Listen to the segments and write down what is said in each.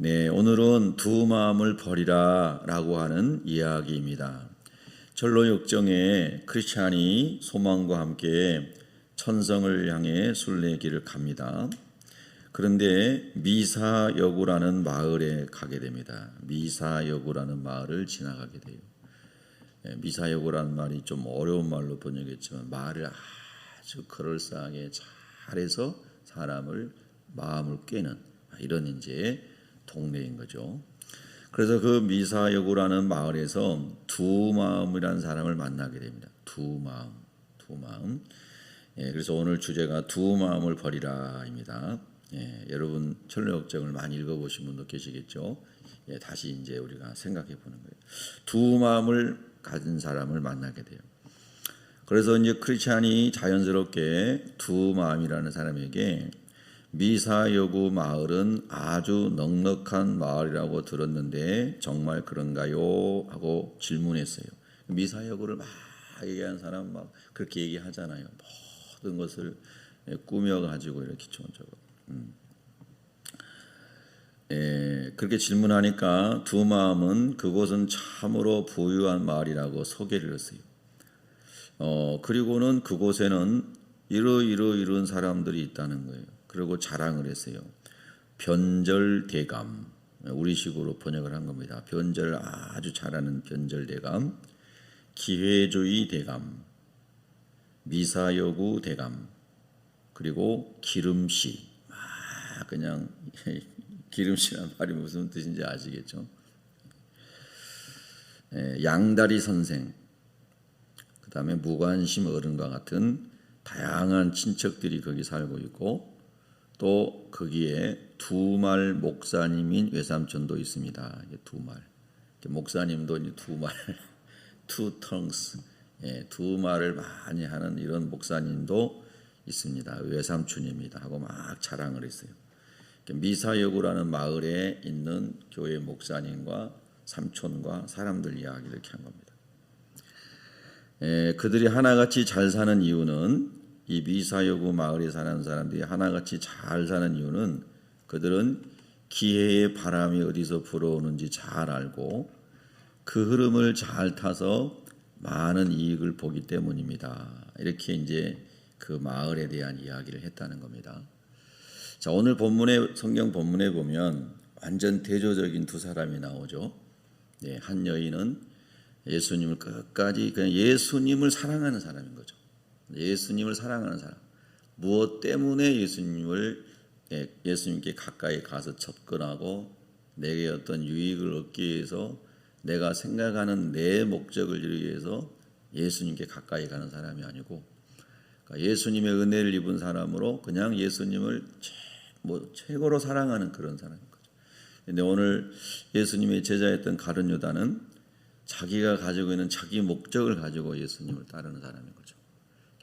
네, 오늘은 두 마음을 버리라 라고 하는 이야기입니다. 철로 역정에 크리스찬이 소망과 함께 천성을 향해 순례길을 갑니다. 그런데 미사여구라는 마을에 가게 됩니다. 미사여구라는 마을을 지나가게 돼요. 미사여구라는 말이 좀 어려운 말로 번역했지만 말을 아주 그럴싸하게 잘해서 사람을 마음을 꿰는 이런 이제 동네인 거죠. 그래서 그 미사여구라는 마을에서 두 마음이라는 사람을 만나게 됩니다. 두 마음. 그래서 오늘 주제가 두 마음을 버리라입니다. 여러분 철로역정을 많이 읽어보신 분도 계시겠죠. 다시 이제 우리가 생각해 보는 거예요. 두 마음을 가진 사람을 만나게 돼요. 그래서 이제 크리스찬이 자연스럽게 두 마음이라는 사람에게 미사여구 마을은 아주 넉넉한 마을이라고 들었는데 정말 그런가요? 하고 질문했어요. 미사여구를 막 얘기하는 사람 막 그렇게 얘기하잖아요. 모든 것을 꾸며가지고 이렇게 기초적으로. 그렇게 질문하니까 두 마음은 그곳은 참으로 부유한 마을이라고 소개를 했어요. 그리고는 그곳에는 이런 사람들이 있다는 거예요. 그리고 자랑을 했어요. 변절대감, 우리식으로 번역을 한 겁니다. 변절을 아주 잘하는 변절대감, 기회주의 대감, 미사여구 대감, 그리고 기름씨. 그냥 기름씨란 말이 무슨 뜻인지 아시겠죠? 양다리 선생, 그 다음에 무관심 어른과 같은 다양한 친척들이 거기 살고 있고 또 거기에 두말 목사님인 외삼촌도 있습니다. 두말 목사님도 이제 두말 two tongues, 두 말을 많이 하는 이런 목사님도 있습니다. 외삼촌입니다 하고 막 자랑을 했어요. 미사여구라는 마을에 있는 교회 목사님과 삼촌과 사람들 이야기를 이렇게 한 겁니다. 그들이 하나같이 잘 사는 이유는 이 미사여구 마을에 사는 사람들이 하나같이 잘 사는 이유는 그들은 기회의 바람이 어디서 불어오는지 잘 알고 그 흐름을 잘 타서 많은 이익을 보기 때문입니다. 이렇게 이제 그 마을에 대한 이야기를 했다는 겁니다. 자, 오늘 성경 본문에 보면 완전 대조적인 두 사람이 나오죠. 한 여인은 예수님을 끝까지 그냥 예수님을 사랑하는 사람인 거죠. 예수님을 사랑하는 사람. 무엇 때문에 예수님께 가까이 가서 접근하고 내게 어떤 유익을 얻기 위해서 내가 생각하는 내 목적을 이루기 위해서 예수님께 가까이 가는 사람이 아니고 예수님의 은혜를 입은 사람으로 그냥 예수님을 최고로 사랑하는 그런 사람인 거죠. 그런데 오늘 예수님의 제자였던 가룟 유다는 자기가 가지고 있는 자기 목적을 가지고 예수님을 따르는 사람인 거죠.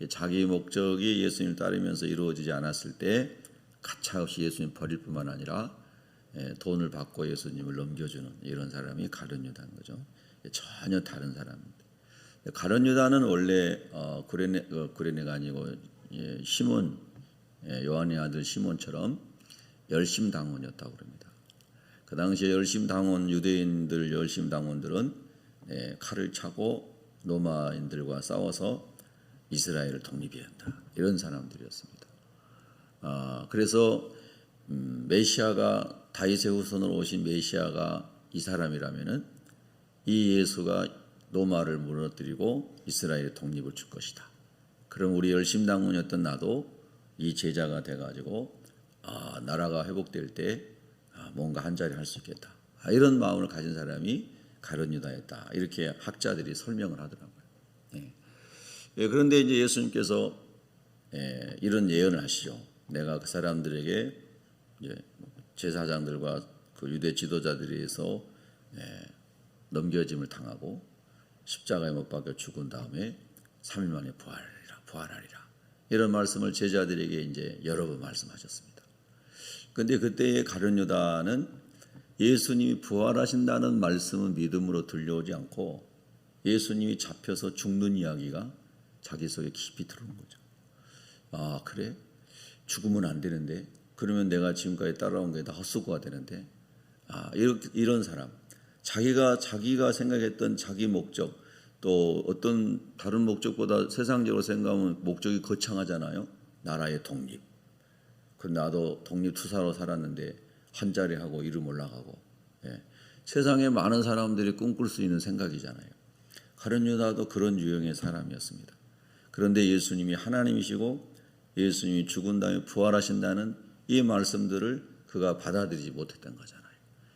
자기 목적이 예수님을 따르면서 이루어지지 않았을 때 가차없이 예수님 버릴 뿐만 아니라 돈을 받고 예수님을 넘겨주는 이런 사람이 가룟 유다인 거죠. 전혀 다른 사람입니다. 가룟 유다는 원래 구레네가 아니고 시몬, 요한의 아들 시몬처럼 열심당원이었다고 합니다. 그 당시에 유대인들 열심당원들은 칼을 차고 로마인들과 싸워서 이스라엘을 독립해야 한다. 이런 사람들이었습니다. 그래서 메시아가 다윗의 후손으로 오신 메시아가 이 사람이라면은 이 예수가 로마를 무너뜨리고 이스라엘의 독립을 줄 것이다. 그럼 우리 열심당원이었던 나도 이 제자가 돼가지고 나라가 회복될 때 뭔가 한 자리 할 수 있겠다. 이런 마음을 가진 사람이 가룟 유다였다. 이렇게 학자들이 설명을 하더라고요. 그런데 이제 예수님께서 이런 예언을 하시죠. 내가 그 사람들에게 제사장들과 그 유대 지도자들에 의해서 넘겨짐을 당하고 십자가에 못 박혀 죽은 다음에 3일 만에 부활하리라. 이런 말씀을 제자들에게 이제 여러 번 말씀하셨습니다. 그런데 그때의 가룟 유다는 예수님이 부활하신다는 말씀은 믿음으로 들려오지 않고 예수님이 잡혀서 죽는 이야기가 자기 속에 깊이 들어온 거죠. 그래? 죽으면 안 되는데 그러면 내가 지금까지 따라온 게 다 헛수고가 되는데 이런 사람, 자기가 생각했던 자기 목적, 또 어떤 다른 목적보다 세상적으로 생각하면 목적이 거창하잖아요. 나라의 독립. 나도 독립투사로 살았는데 한 자리 하고 이름 올라가고. 세상에 많은 사람들이 꿈꿀 수 있는 생각이잖아요. 가룟 유다도 그런 유형의 사람이었습니다. 그런데 예수님이 하나님이시고 예수님이 죽은 다음에 부활하신다는 이 말씀들을 그가 받아들이지 못했던 거잖아요.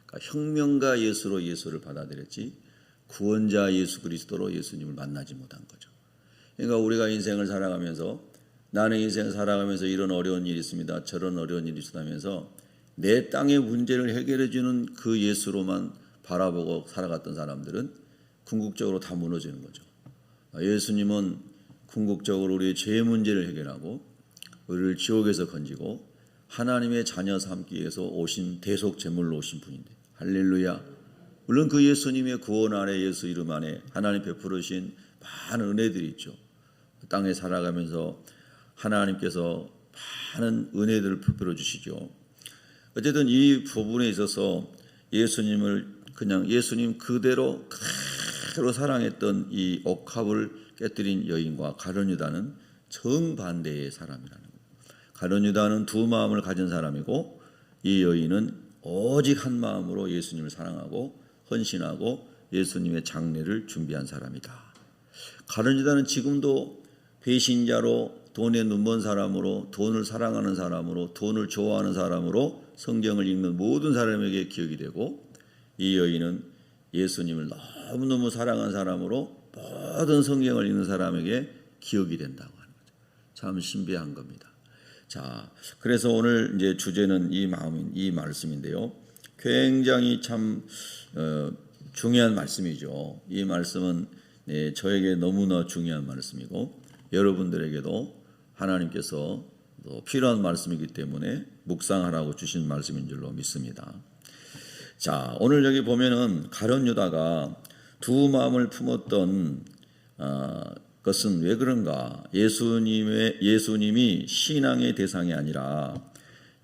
그러니까 혁명가 예수로 예수를 받아들였지 구원자 예수 그리스도로 예수님을 만나지 못한 거죠. 그러니까 우리가 인생을 살아가면서 나는 인생을 살아가면서 이런 어려운 일이 있습니다. 저런 어려운 일이 있다면서 내 땅의 문제를 해결해 주는 그 예수로만 바라보고 살아갔던 사람들은 궁극적으로 다 무너지는 거죠. 예수님은 궁극적으로 우리의 죄의 문제를 해결하고 우리를 지옥에서 건지고 하나님의 자녀 삼기 위해서 오신 대속 제물로 오신 분인데 할렐루야. 물론 그 예수님의 구원 아래 예수 이름 안에 하나님 베풀으신 많은 은혜들이 있죠. 땅에 살아가면서 하나님께서 많은 은혜들을 베풀어 주시죠. 어쨌든 이 부분에 있어서 예수님을 그냥 예수님 그대로 사랑했던 이 옥합을 깨뜨린 여인과 가룟 유다는 정반대의 사람이라는 거예요. 가룟 유다는 두 마음을 가진 사람이고 이 여인은 오직 한 마음으로 예수님을 사랑하고 헌신하고 예수님의 장례를 준비한 사람이다. 가룟 유다는 지금도 배신자로 돈에 눈먼 사람으로 돈을 사랑하는 사람으로 돈을 좋아하는 사람으로 성경을 읽는 모든 사람에게 기억이 되고 이 여인은 예수님을 너무너무 사랑한 사람으로 모든 성경을 읽는 사람에게 기억이 된다고 하는 거죠. 참 신비한 겁니다. 자, 그래서 오늘 이제 주제는 이 말씀인데요. 굉장히 참 중요한 말씀이죠. 이 말씀은 저에게 너무나 중요한 말씀이고 여러분들에게도 하나님께서 필요한 말씀이기 때문에 묵상하라고 주신 말씀인 줄로 믿습니다. 자, 오늘 여기 보면은 가룟 유다가 두 마음을 품었던 것은 왜 그런가? 예수님이 신앙의 대상이 아니라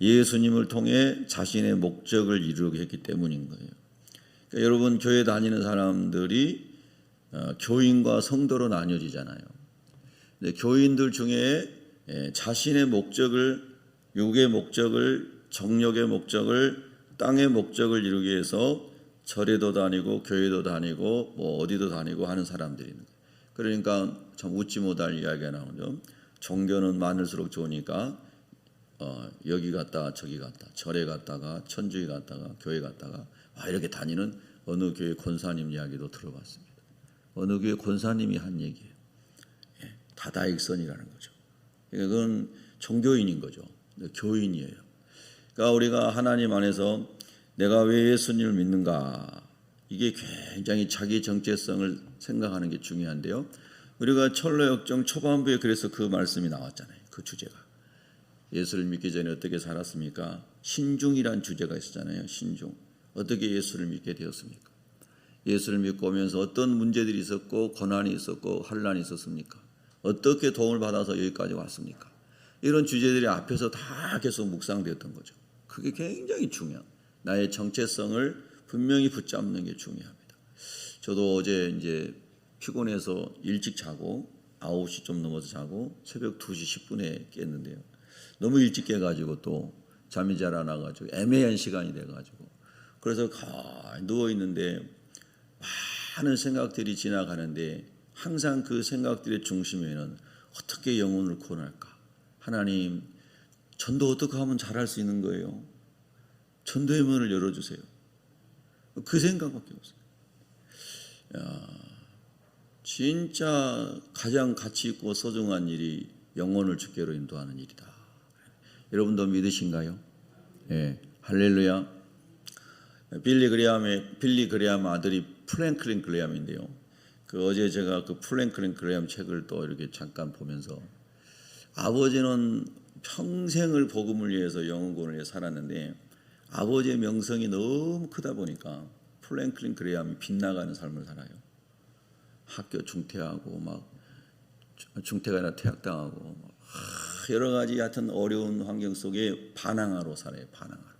예수님을 통해 자신의 목적을 이루게 했기 때문인 거예요. 그러니까 여러분 교회 다니는 사람들이 교인과 성도로 나뉘어지잖아요. 근데 교인들 중에 자신의 목적을, 육의 목적을, 정력의 목적을, 땅의 목적을 이루기 위해서 절에도 다니고 교회도 다니고 뭐 어디도 다니고 하는 사람들이 있는 거예요. 그러니까 참 웃지 못할 이야기가 나오죠. 종교는 많을수록 좋으니까 여기 갔다가 저기 갔다, 절에 갔다가 천주에 갔다가 교회 갔다가 이렇게 다니는 어느 교회 권사님 이야기도 들어봤습니다. 어느 교회 권사님이 한 얘기예요. 다다익선이라는 거죠. 그건 종교인인 거죠. 교인이에요. 그러니까 우리가 하나님 안에서 내가 왜 예수님을 믿는가, 이게 굉장히 자기 정체성을 생각하는 게 중요한데요. 우리가 철로역정 초반부에 그래서 그 말씀이 나왔잖아요. 그 주제가 예수를 믿기 전에 어떻게 살았습니까? 신중이란 주제가 있었잖아요. 신중. 어떻게 예수를 믿게 되었습니까? 예수를 믿고 오면서 어떤 문제들이 있었고 고난이 있었고 환난이 있었습니까? 어떻게 도움을 받아서 여기까지 왔습니까? 이런 주제들이 앞에서 다 계속 묵상되었던 거죠. 그게 굉장히 중요합니다. 나의 정체성을 분명히 붙잡는 게 중요합니다. 저도 어제 이제 피곤해서 일찍 자고 9시 좀 넘어서 자고 새벽 2시 10분에 깼는데요. 너무 일찍 깨가지고 또 잠이 잘 안 와가지고 애매한 시간이 돼가지고 그래서 누워 있는데 많은 생각들이 지나가는데 항상 그 생각들의 중심에는 어떻게 영혼을 구원할까? 하나님, 전도 어떻게 하면 잘할 수 있는 거예요? 전도의 문을 열어주세요. 그 생각밖에 없어요. 진짜 가장 가치 있고 소중한 일이 영혼을 주께로 인도하는 일이다. 여러분도 믿으신가요? 예, 할렐루야. 빌리 그레암 아들이 프랭클린 그레암인데요. 어제 제가 그 프랭클린 그레암 책을 또 이렇게 잠깐 보면서 아버지는 평생을 복음을 위해서 영혼구원을 위해 살았는데 아버지의 명성이 너무 크다 보니까 프랭클린 그레암이 빗나가는 삶을 살아요. 학교 중퇴하고 막 중퇴가 아니라 퇴학당하고 여러 가지 하여튼 어려운 환경 속에 반항아로 살아요. 반항아로.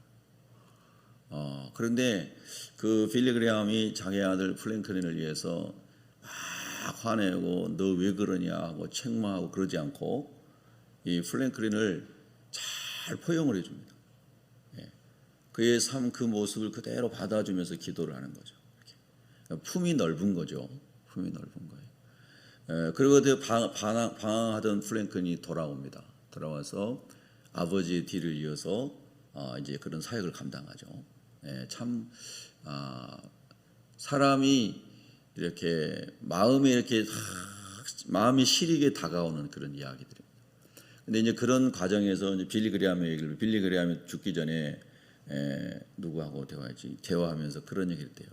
그런데 그 빌리 그레이엄이 자기 아들 프랭클린을 위해서 막 화내고 너 왜 그러냐 하고 책망하고 그러지 않고 이 프랭클린을 잘 포용을 해줍니다. 그의 삶 그 모습을 그대로 받아주면서 기도를 하는 거죠. 품이 넓은 거죠. 품이 넓은 거예요. 그리고 방황하던 프랭클린이 돌아옵니다. 돌아와서 아버지의 뒤를 이어서 이제 그런 사역을 감당하죠. 참 사람이 이렇게 마음이 시리게 다가오는 그런 이야기들입니다. 근데 이제 그런 과정에서 이제 빌리 그레이엄이 죽기 전에 누구하고 대화하면서 그런 얘기를 해요.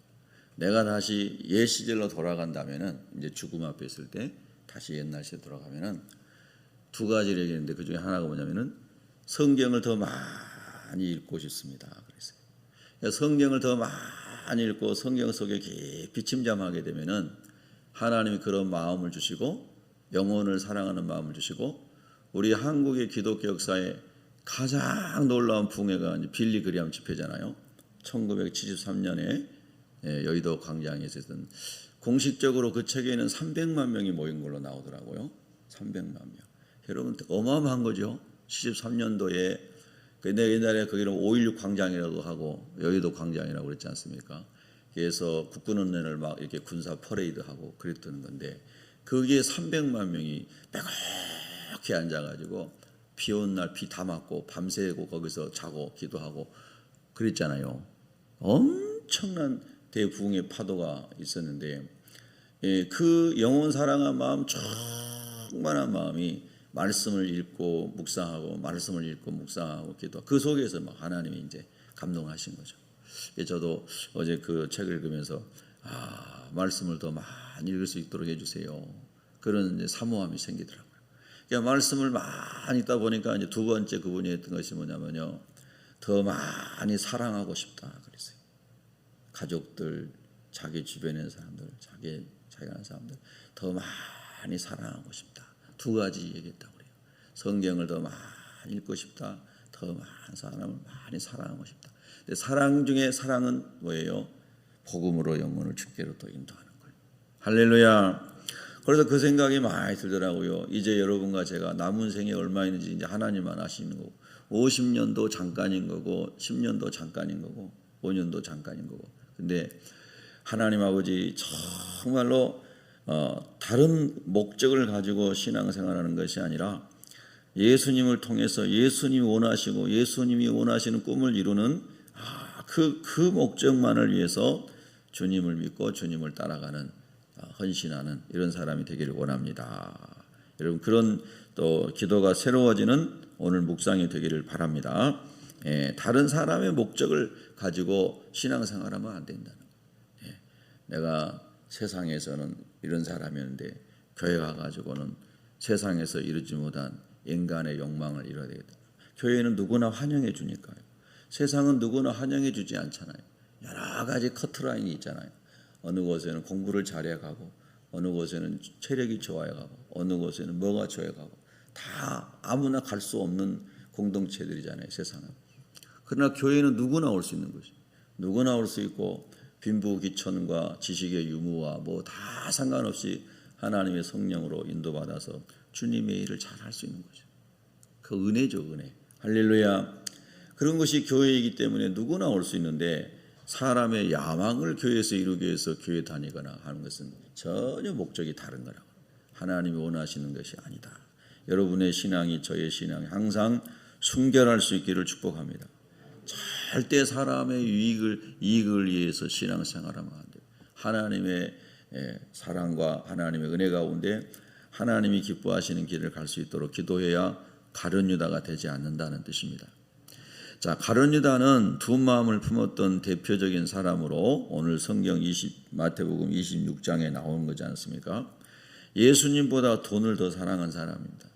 내가 다시 옛 시절로 돌아간다면은 이제 죽음 앞에 있을 때 다시 옛날 시대 돌아가면은 두 가지를 얘기했는데 그 중에 하나가 뭐냐면은 성경을 더 많이 읽고 싶습니다. 그랬어요. 성경을 더 많이 읽고 성경 속에 깊이 침잠하게 되면은 하나님이 그런 마음을 주시고 영혼을 사랑하는 마음을 주시고 우리 한국의 기독교 역사에 가장 놀라운 붕괴가 빌리 그레이엄 집회잖아요. 1973년에 여의도 광장에서 했던 공식적으로 그 책에는 300만 명이 모인 걸로 나오더라고요. 300만 명. 여러분 어마어마한 거죠. 73년도에 근데 옛날에 거기는 5.16 광장이라고 하고 여의도 광장이라고 그랬지 않습니까? 그래서 국군은행을 막 이렇게 군사 퍼레이드하고 그랬던 건데 거기에 300만 명이 빼곡히 앉아가지고 비 오는 날 비 다 맞고 밤새고 거기서 자고 기도하고 그랬잖아요. 엄청난 대부흥의 파도가 있었는데 그 영혼 사랑한 마음 충만한 마음이 말씀을 읽고 묵상하고 말씀을 읽고 묵상하고 기도 그 속에서 막 하나님이 이제 감동하신 거죠. 저도 어제 그 책을 읽으면서 말씀을 더 많이 읽을 수 있도록 해주세요. 그런 이제 사모함이 생기더라고요. 그러니까 말씀을 많이 읽다 보니까 이제 두 번째 그분이 했던 것이 뭐냐면요, 더 많이 사랑하고 싶다 그랬어요. 가족들, 자기 주변의 사람들, 자기 아는 사람들 더 많이 사랑하고 싶다. 두 가지 얘기했다고 그래요. 성경을 더 많이 읽고 싶다. 더 많은 사람을 많이 사랑하고 싶다. 근데 사랑 중에 사랑은 뭐예요? 복음으로 영혼을 주께로 또 인도하는 거예요. 할렐루야. 그래서 그 생각이 많이 들더라고요. 이제 여러분과 제가 남은 생이 얼마 있는지 이제 하나님만 아시는 거고 50년도 잠깐인 거고 10년도 잠깐인 거고 5년도 잠깐인 거고 근데 하나님 아버지 정말로 다른 목적을 가지고 신앙생활하는 것이 아니라 예수님을 통해서 예수님이 원하시고 예수님이 원하시는 꿈을 이루는 그 목적만을 위해서 주님을 믿고 주님을 따라가는 헌신하는 이런 사람이 되기를 원합니다. 여러분 그런 또 기도가 새로워지는 오늘 묵상이 되기를 바랍니다. 다른 사람의 목적을 가지고 신앙생활하면 안 된다는 거예요. 내가 세상에서는 이런 사람이었는데 교회 가가지고는 세상에서 이루지 못한 인간의 욕망을 이뤄야 되겠다. 교회는 누구나 환영해 주니까요. 세상은 누구나 환영해 주지 않잖아요. 여러 가지 커트라인이 있잖아요. 어느 곳에는 공부를 잘해 가고 어느 곳에는 체력이 좋아야 가고 어느 곳에는 뭐가 좋아야 가고 다 아무나 갈 수 없는 공동체들이잖아요. 세상은. 그러나 교회는 누구나 올 수 있는 것이죠. 누구나 올 수 있고 빈부귀천과 지식의 유무와 뭐 다 상관없이 하나님의 성령으로 인도받아서 주님의 일을 잘 할 수 있는 거죠. 그 은혜죠, 은혜. 할렐루야. 그런 것이 교회이기 때문에 누구나 올 수 있는데 사람의 야망을 교회에서 이루기 위해서 교회 다니거나 하는 것은 전혀 목적이 다른 거라고. 하나님이 원하시는 것이 아니다. 여러분의 신앙이 저의 신앙이 항상 순결할 수 있기를 축복합니다. 절대 사람의 이익을 위해서 신앙생활하면 안 돼요. 하나님의 사랑과 하나님의 은혜 가운데 하나님이 기뻐하시는 길을 갈 수 있도록 기도해야 가룟 유다가 되지 않는다는 뜻입니다. 자, 가룟 유다는 두 마음을 품었던 대표적인 사람으로 오늘 성경 마태복음 26장에 나오는 거지 않습니까? 예수님보다 돈을 더 사랑한 사람입니다.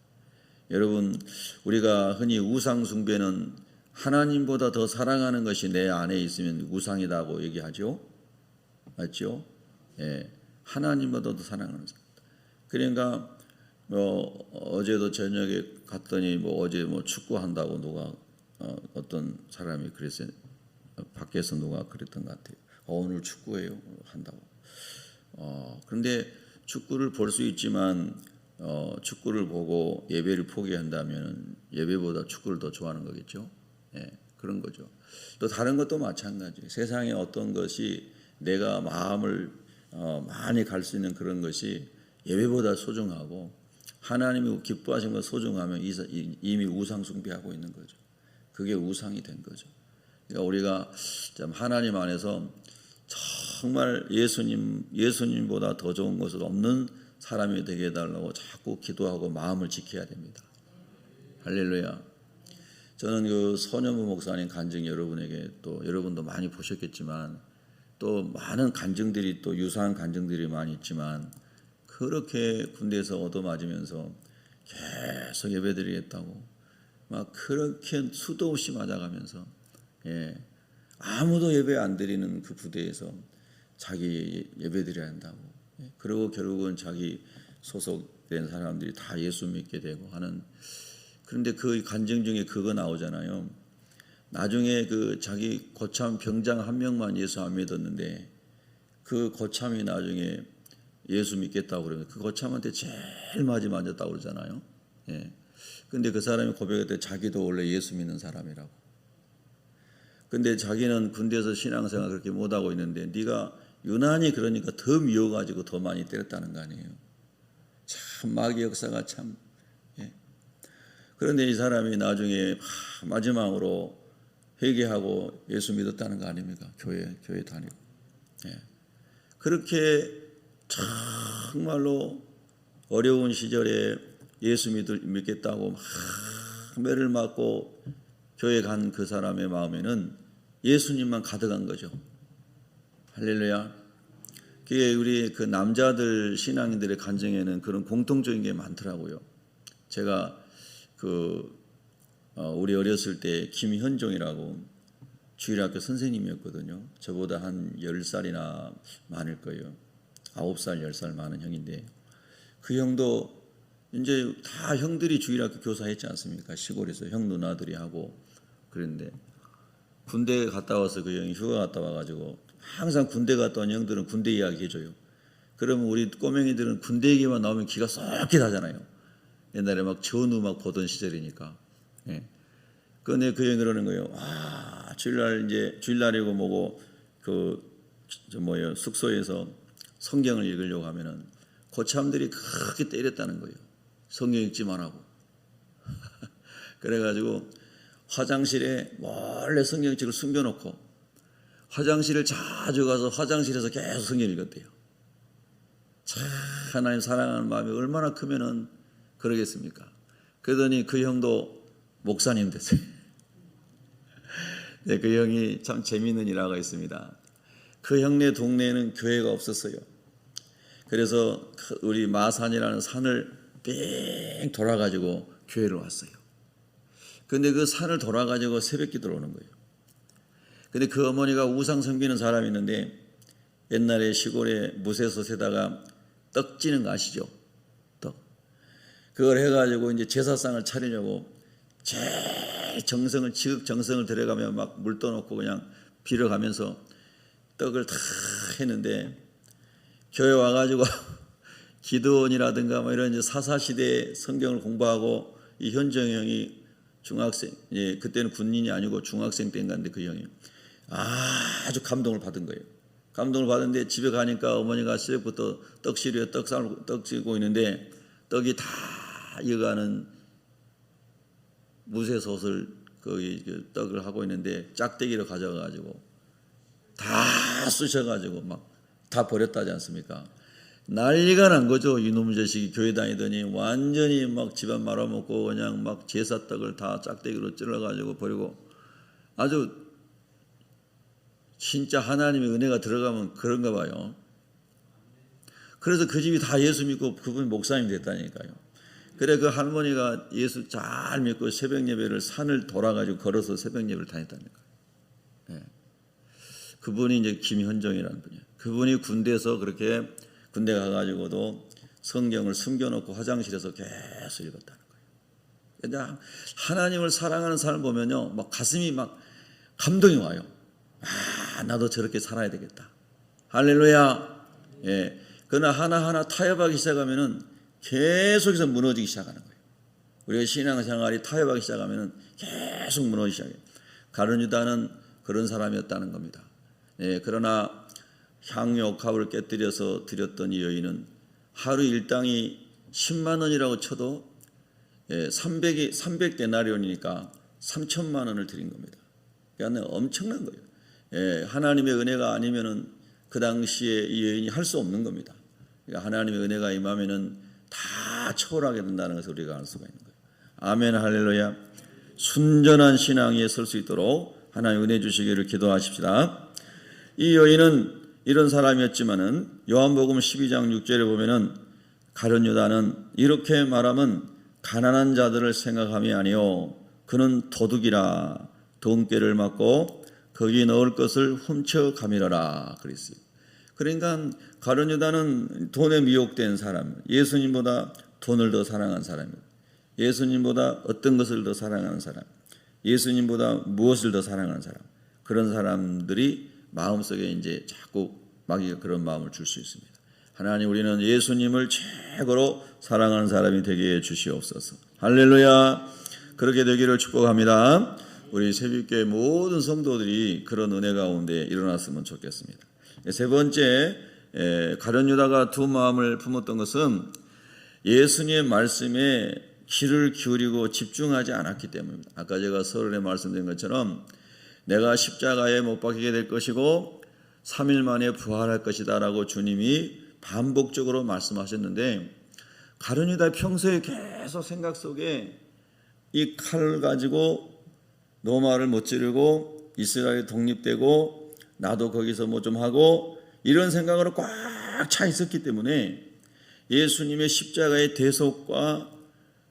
여러분, 우리가 흔히 우상 숭배는 하나님보다 더 사랑하는 것이 내 안에 있으면 우상이라고 얘기하죠. 맞죠? 하나님보다 더 사랑하는 사람. 그러니까 어제도 저녁에 갔더니 어제 축구한다고 누가 어떤 사람이 그랬어요. 밖에서 누가 그랬던 것 같아요. 오늘 축구해요 한다고. 그런데 축구를 볼 수 있지만 축구를 보고 예배를 포기한다면 예배보다 축구를 더 좋아하는 거겠죠. 예, 그런 거죠. 또 다른 것도 마찬가지. 세상에 어떤 것이 내가 마음을 많이 갈 수 있는 그런 것이 예배보다 소중하고 하나님이 기뻐하시는 것 소중하면 이미 우상 숭배하고 있는 거죠. 그게 우상이 된 거죠. 그러니까 우리가 참 하나님 안에서 정말 예수님보다 더 좋은 것은 없는 사람이 되게 해달라고 자꾸 기도하고 마음을 지켜야 됩니다. 할렐루야. 저는 그 손현무 목사님 간증 여러분에게 또 여러분도 많이 보셨겠지만 또 많은 간증들이 또 유사한 간증들이 많이 있지만 그렇게 군대에서 얻어맞으면서 계속 예배드리겠다고 막 그렇게 수도 없이 맞아가면서 아무도 예배 안 드리는 그 부대에서 자기 예배드려야 한다고. 그리고 결국은 자기 소속된 사람들이 다 예수 믿게 되고 하는. 그런데 그 간증 중에 그거 나오잖아요. 나중에 그 자기 고참 병장 한 명만 예수 안 믿었는데 그 고참이 나중에 예수 믿겠다고 그러면 그 고참한테 제일 많이 맞았다고 그러잖아요. 근데 그 사람이 고백할 때 자기도 원래 예수 믿는 사람이라고. 근데 자기는 군대에서 신앙생활 그렇게 못하고 있는데 네가 유난히 그러니까 더 미워가지고 더 많이 때렸다는 거 아니에요. 참 마귀의 역사가 참. 그런데 이 사람이 나중에 마지막으로 회개하고 예수 믿었다는 거 아닙니까? 교회 다니고. 그렇게 정말로 어려운 시절에 예수 믿겠다고 막 매를 맞고 교회 간 그 사람의 마음에는 예수님만 가득한 거죠. 할렐루야. 그게 우리 그 남자들 신앙인들의 간증에는 그런 공통적인 게 많더라고요. 제가 우리 어렸을 때 김현종이라고 주일학교 선생님이었거든요. 저보다 한 10살이나 많을 거예요. 9살, 10살 많은 형인데 그 형도 이제 다 형들이 주일학교 교사했지 않습니까? 시골에서 형 누나들이 하고 그런데 군대 갔다 와서 그 형이 휴가 갔다 와가지고 항상 군대 갔다 온 형들은 군대 이야기 해줘요. 그러면 우리 꼬맹이들은 군대 얘기만 나오면 기가 쏙깃하잖아요. 옛날에 막 전우 막 보던 시절이니까. 그런데 그 형이 그러는 거예요. 주일날 이제 주일날이고 뭐고 숙소에서 성경을 읽으려고 하면은 고참들이 그렇게 때렸다는 거예요. 성경 읽지 말라고. 그래가지고 화장실에 몰래 성경책을 숨겨놓고 화장실을 자주 가서 화장실에서 계속 성경 읽었대요. 참 하나님 사랑하는 마음이 얼마나 크면은 그러겠습니까? 그러더니 그 형도 목사님 됐어요. 네, 그 형이 참 재미있는 일화가 있습니다. 그 형네 동네에는 교회가 없었어요. 그래서 우리 마산이라는 산을 삥 돌아가지고 교회를 왔어요. 그런데 그 산을 돌아가지고 새벽기도를 오는 거예요. 근데 그 어머니가 우상 섬기는 사람이 있는데 옛날에 시골에 무쇠솥 에다가 떡 찌는 거 아시죠? 떡. 그걸 해가지고 이제 제사상을 차리려고 제일 지극정성을 들여가며 막 물 떠놓고 그냥 빌어가면서 떡을 다 했는데 교회 와가지고 기도원이라든가 뭐 이런 이제 사사시대 성경을 공부하고 이 현정 형이 중학생, 그때는 군인이 아니고 중학생 때인 건데 그 형이 아주 감동을 받은 거예요. 감동을 받은데 집에 가니까 어머니가 새벽부터 떡시루에 떡 찌고 있는데 떡이 다 익어가는 무쇠솥을 거기 떡을 하고 있는데 짝대기를 가져가가지고 다 쑤셔가지고 막 다 버렸다지 않습니까? 난리가 난 거죠. 이놈 자식이 교회 다니더니 완전히 막 집안 말아먹고 그냥 막 제사떡을 다 짝대기로 찔러가지고 버리고 아주 진짜 하나님의 은혜가 들어가면 그런가 봐요. 그래서 그 집이 다 예수 믿고 그분이 목사님 됐다니까요. 그래 그 할머니가 예수 잘 믿고 새벽 예배를 산을 돌아가지고 걸어서 새벽 예배를 다녔다니까요. 그분이 이제 김현정이라는 분이에요. 그분이 군대에서 그렇게 군대 가가지고도 성경을 숨겨놓고 화장실에서 계속 읽었다는 거예요. 그냥 하나님을 사랑하는 사람 보면요, 막 가슴이 막 감동이 와요. 나도 저렇게 살아야 되겠다. 할렐루야. 예. 그러나 하나하나 타협하기 시작하면은 계속해서 무너지기 시작하는 거예요. 우리가 신앙생활이 타협하기 시작하면은 계속 무너지기 시작해요. 가룟 유다는 그런 사람이었다는 겁니다. 예. 그러나 향유옥합을 깨뜨려서 드렸던 이 여인은 하루 일당이 10만 원이라고 쳐도 300데나리온이니까 3천만 원을 드린 겁니다. 그러니까 엄청난 거예요. 하나님의 은혜가 아니면은 그 당시에 이 여인이 할 수 없는 겁니다. 그러니까 하나님의 은혜가 임하면은 다 초월하게 된다는 것을 우리가 알 수가 있는 거예요. 아멘, 할렐루야. 순전한 신앙 위에 설 수 있도록 하나님 은혜 주시기를 기도하십시다. 이 여인은 이런 사람이었지만은 요한복음 12장 6절에 보면은 가룟 유다는 이렇게 말하면 가난한 자들을 생각함이 아니요 그는 도둑이라 돈꾀를 맞고 거기 넣을 것을 훔쳐 가미러라 그랬어요. 그러니까 가룟 유다는 돈에 미혹된 사람, 예수님보다 돈을 더 사랑한 사람입니다. 예수님보다 어떤 것을 더 사랑하는 사람, 예수님보다 무엇을 더 사랑하는 사람, 그런 사람들이 마음속에 이제 자꾸 마귀가 그런 마음을 줄 수 있습니다. 하나님, 우리는 예수님을 최고로 사랑하는 사람이 되게 해 주시옵소서. 할렐루야. 그렇게 되기를 축복합니다. 우리 새벽교회 모든 성도들이 그런 은혜 가운데 일어났으면 좋겠습니다. 세 번째, 가룟 유다가 두 마음을 품었던 것은 예수님의 말씀에 귀를 기울이고 집중하지 않았기 때문입니다. 아까 제가 서론에 말씀드린 것처럼 내가 십자가에 못 박히게 될 것이고 3일 만에 부활할 것이다 라고 주님이 반복적으로 말씀하셨는데, 가룟 유다 평소에 계속 생각 속에 이 칼을 가지고 로마를 못 지르고 이스라엘 독립되고 나도 거기서 뭐 좀 하고 이런 생각으로 꽉 차 있었기 때문에 예수님의 십자가의 대속과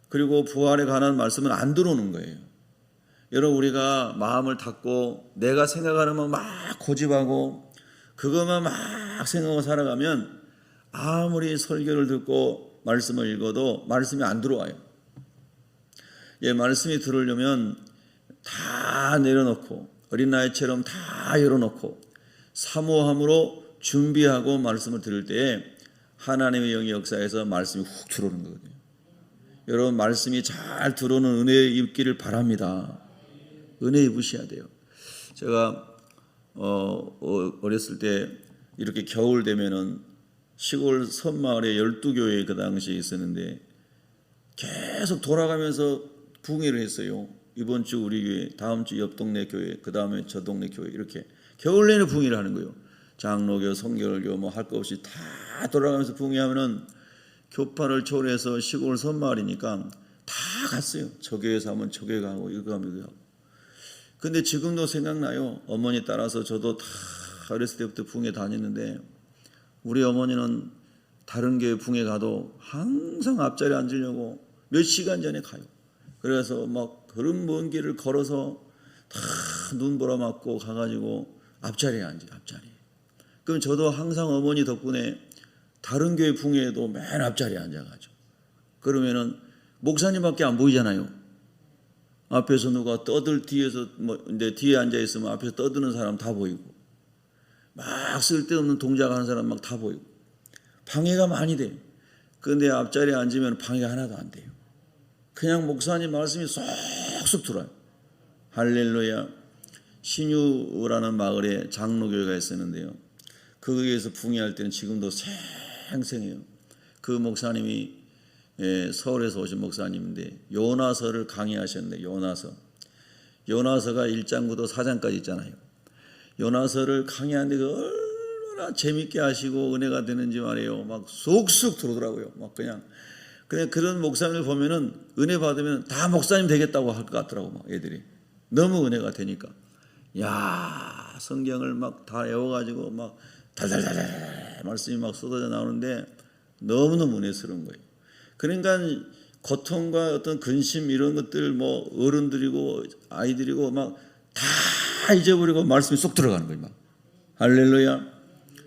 그리고 부활에 관한 말씀은 안 들어오는 거예요. 여러분, 우리가 마음을 닫고 내가 생각하는 것 막 고집하고 그것만 막 생각하고 살아가면 아무리 설교를 듣고 말씀을 읽어도 말씀이 안 들어와요. 말씀이 들으려면 다 내려놓고 어린아이처럼 다 열어놓고 사모함으로 준비하고 말씀을 들을 때에 하나님의 영의 역사에서 말씀이 훅 들어오는 거거든요. 여러분, 말씀이 잘 들어오는 은혜 입기를 바랍니다. 은혜 입으셔야 돼요. 제가 어렸을 때 이렇게 겨울 되면은 시골 섬마을에 12교회 그 당시에 있었는데 계속 돌아가면서 부흥회를 했어요. 이번 주 우리 교회, 다음 주 옆 동네 교회, 그 다음에 저 동네 교회, 이렇게 겨울 내내 부흥회를 하는 거예요. 장로교, 성결교 뭐 할 거 없이 다 돌아가면서 부흥회하면은 교파를 초월해서 시골 섬마을이니까 다 갔어요. 저 교회에서 하면 저 교회 가고 이거 하면 이거 하고. 근데 지금도 생각나요. 어머니 따라서 저도 다 어렸을 때부터 부흥회 다녔는데 우리 어머니는 다른 교회 부흥회 가도 항상 앞자리에 앉으려고 몇 시간 전에 가요. 그래서 막 그런 먼 길을 걸어서 다 눈보라 맞고 가가지고 앞자리에 앉아요. 앞자리에. 그럼 저도 항상 어머니 덕분에 다른 교회 부흥회에도 맨 앞자리에 앉아가지고 그러면은 목사님밖에 안 보이잖아요. 앞에서 누가 떠들 뒤에서 내 뒤에 앉아 있으면 앞에서 떠드는 사람 다 보이고 막 쓸데없는 동작하는 사람 막 다 보이고 방해가 많이 돼요. 그런데 앞자리에 앉으면 방해가 하나도 안 돼요. 그냥 목사님 말씀이 쏙쏙 들어요. 할렐루야. 신유라는 마을에 장로교회가 있었는데요. 거기에서 부흥회할 때는 지금도 생생해요. 그 목사님이 서울에서 오신 목사님인데 요나서를 강의하셨는데 요나서가 1장부터 4장까지 있잖아요. 요나서를 강의하는데 얼마나 재밌게 하시고 은혜가 되는지 말이에요. 막 쏙쏙 들어오더라고요. 막 그냥 그런 목사님을 보면은 은혜 받으면 다 목사님 되겠다고 할 것 같더라고. 막 애들이 너무 은혜가 되니까 성경을 막 다 외워가지고 막 달달달달 말씀이 막 쏟아져 나오는데 너무너무 은혜스러운 거예요. 그러니까 고통과 어떤 근심 이런 것들 뭐 어른들이고 아이들이고 막 다 잊어버리고 말씀이 쏙 들어가는 거예요. 막 할렐루야.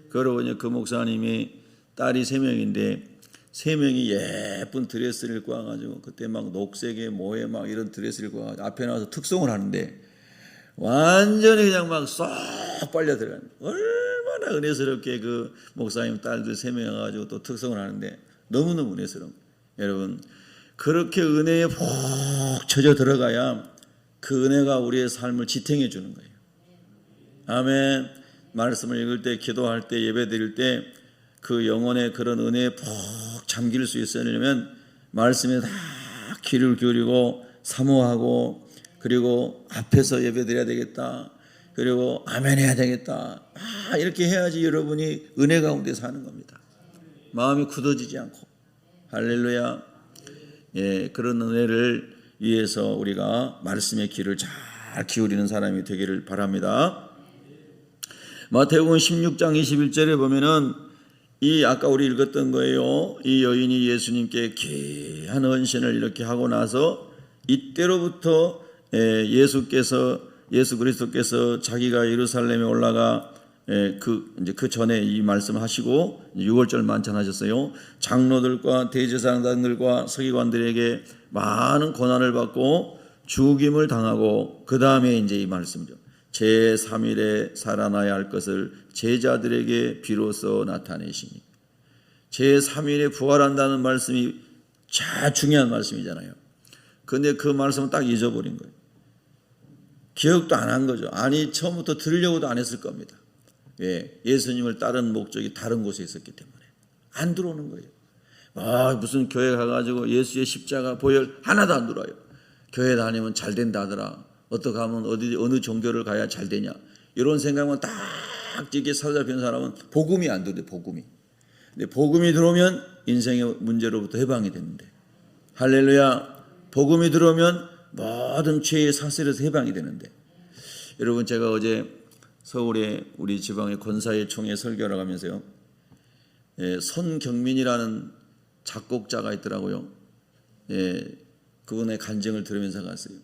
그러고 그 목사님이 딸이 3명인데 3명이 예쁜 드레스를 입고 와가지고 그때 막 녹색에 뭐에 막 이런 드레스를 입고 와가지고 앞에 나와서 특송을 하는데 완전히 그냥 막 쏙 빨려 들어가는. 얼마나 은혜스럽게 그 목사님 딸들 3명 와가지고 또 특성을 하는데 너무너무 은혜스러운. 여러분 그렇게 은혜에 푹 젖어 들어가야 그 은혜가 우리의 삶을 지탱해 주는 거예요. 아멘. 말씀을 읽을 때, 기도할 때, 예배 드릴 때 그 영혼의 그런 은혜에 푹 잠길 수 있으려면 말씀에 다 귀를 기울이고 사모하고, 그리고 앞에서 예배 드려야 되겠다, 그리고 아멘 해야 되겠다, 이렇게 해야지 여러분이 은혜 가운데 사는 겁니다. 마음이 굳어지지 않고. 할렐루야. 예, 그런 은혜를 위해서 우리가 말씀의 귀를 잘 기울이는 사람이 되기를 바랍니다. 마태복음 16장 21절에 보면은 이 아까 우리 읽었던 거예요. 이 여인이 예수님께 귀한 헌신을 이렇게 하고 나서 이때로부터 예수 그리스도께서 자기가 예루살렘에 올라가 그 전에 이 말씀을 하시고 6월절 만찬하셨어요. 장로들과 대제사장들과 서기관들에게 많은 고난을 받고 죽임을 당하고 그 다음에 이제 이 말씀이죠. 제3일에 살아나야 할 것을 제자들에게 비로소 나타내시니. 제3일에 부활한다는 말씀이 참 중요한 말씀이잖아요. 그런데 그 말씀은 딱 잊어버린 거예요. 기억도 안 한 거죠. 아니 처음부터 들으려고도 안 했을 겁니다. 예수님을 따르는 목적이 다른 곳에 있었기 때문에 안 들어오는 거예요. 무슨 교회 가가지고 예수의 십자가 보혈 하나도 안 들어요. 교회 다니면 잘 된다 하더라. 어떻게 하면 어느 종교를 가야 잘 되냐, 이런 생각만 딱 이렇게 사로잡힌 사람은 복음이 안 들어요. 복음이. 근데 복음이 들어오면 인생의 문제로부터 해방이 되는데, 할렐루야. 복음이 들어오면 모든 죄의 사슬에서 해방이 되는데, 여러분 제가 어제 서울에 우리 지방의 권사회 총회 설교를 하면서요, 손경민이라는 작곡자가 있더라고요. 그분의 간증을 들으면서 갔어요.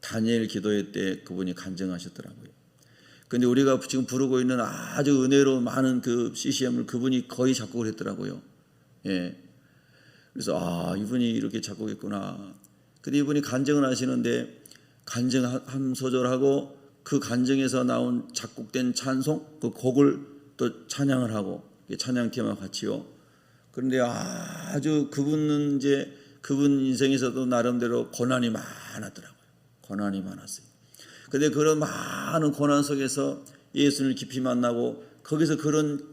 다니엘 기도회 때 그분이 간증하셨더라고요. 그런데 우리가 지금 부르고 있는 아주 은혜로 많은 그 CCM을 그분이 거의 작곡을 했더라고요. 그래서 이분이 이렇게 작곡했구나. 근데 이분이 간증을 하시는데 간증 한 소절하고 그 간증에서 나온 작곡된 찬송, 그 곡을 또 찬양을 하고, 찬양팀과 같이요. 그런데 아주 그분은 이제 그분 인생에서도 나름대로 고난이 많았더라고요. 고난이 많았어요. 그런데 그런 많은 고난 속에서 예수님을 깊이 만나고 거기서 그런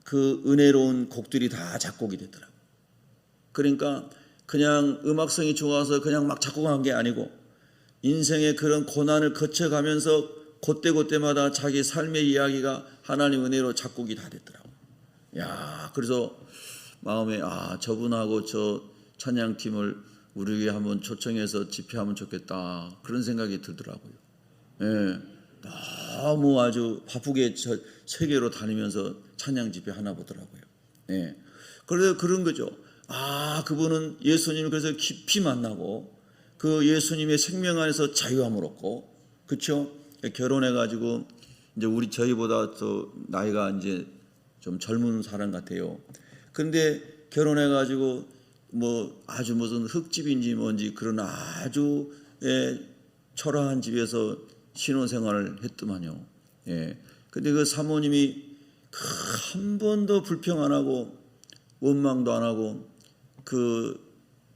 그 은혜로운 곡들이 다 작곡이 됐더라고요. 그러니까 그냥 음악성이 좋아서 그냥 막 작곡한 게 아니고 인생의 그런 고난을 거쳐가면서 그때마다 자기 삶의 이야기가 하나님 은혜로 작곡이 다 됐더라고요. 그래서 마음에 저분하고 저 찬양팀을 우리 교회 한번 초청해서 집회하면 좋겠다, 그런 생각이 들더라고요. 너무 아주 바쁘게 세계로 다니면서 찬양 집회 하나 보더라고요. 그래서 그런 거죠. 그분은 예수님을 그래서 깊이 만나고 그 예수님의 생명 안에서 자유함을 얻고, 그렇죠? 결혼해가지고 이제 저희보다 더 나이가 이제 좀 젊은 사람 같아요. 그런데 결혼해가지고 아주 무슨 흙집인지 뭔지 그런 아주 초라한 집에서 신혼생활을 했더만요. 근데 그 사모님이 한 번도 불평 안 하고 원망도 안 하고, 그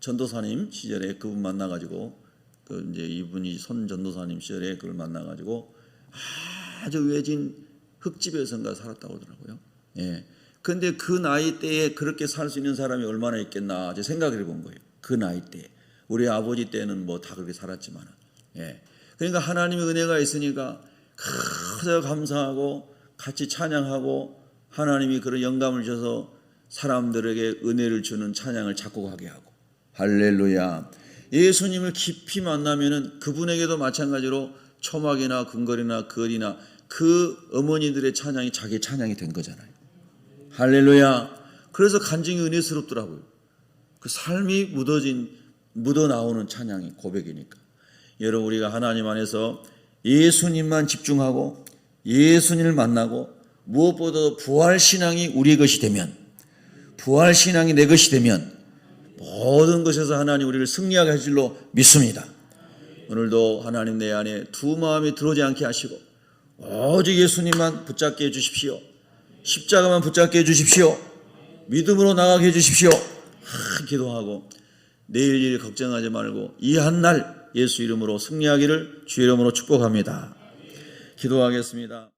전도사님 시절에 그분 만나가지고, 이제 이분이 손 전도사님 시절에 그걸 만나가지고 아주 외진 흙집에선가 살았다고 하더라고요. 그런데 그 나이 때에 그렇게 살 수 있는 사람이 얼마나 있겠나 제 생각을 해본 거예요. 그 나이 때 우리 아버지 때는 다 그렇게 살았지만, 그러니까 하나님의 은혜가 있으니까 그저 감사하고 같이 찬양하고, 하나님이 그런 영감을 주셔서 사람들에게 은혜를 주는 찬양을 작곡하게 하고, 할렐루야. 예수님을 깊이 만나면은 그분에게도 마찬가지로 초막이나 궁궐이나 거리나 그 어머니들의 찬양이 자기 찬양이 된 거잖아요. 할렐루야. 그래서 간증이 은혜스럽더라고요. 그 삶이 묻어 나오는 찬양이 고백이니까. 여러분 우리가 하나님 안에서 예수님만 집중하고 예수님을 만나고 무엇보다 부활신앙이 우리의 것이 되면, 부활신앙이 내 것이 되면 모든 것에서 하나님 우리를 승리하게 할 줄로 믿습니다. 오늘도 하나님 내 안에 두 마음이 들어오지 않게 하시고 오직 예수님만 붙잡게 해주십시오. 십자가만 붙잡게 해주십시오. 믿음으로 나가게 해주십시오. 기도하고 내일 일 걱정하지 말고 이 한 날 예수 이름으로 승리하기를 주의 이름으로 축복합니다. 기도하겠습니다.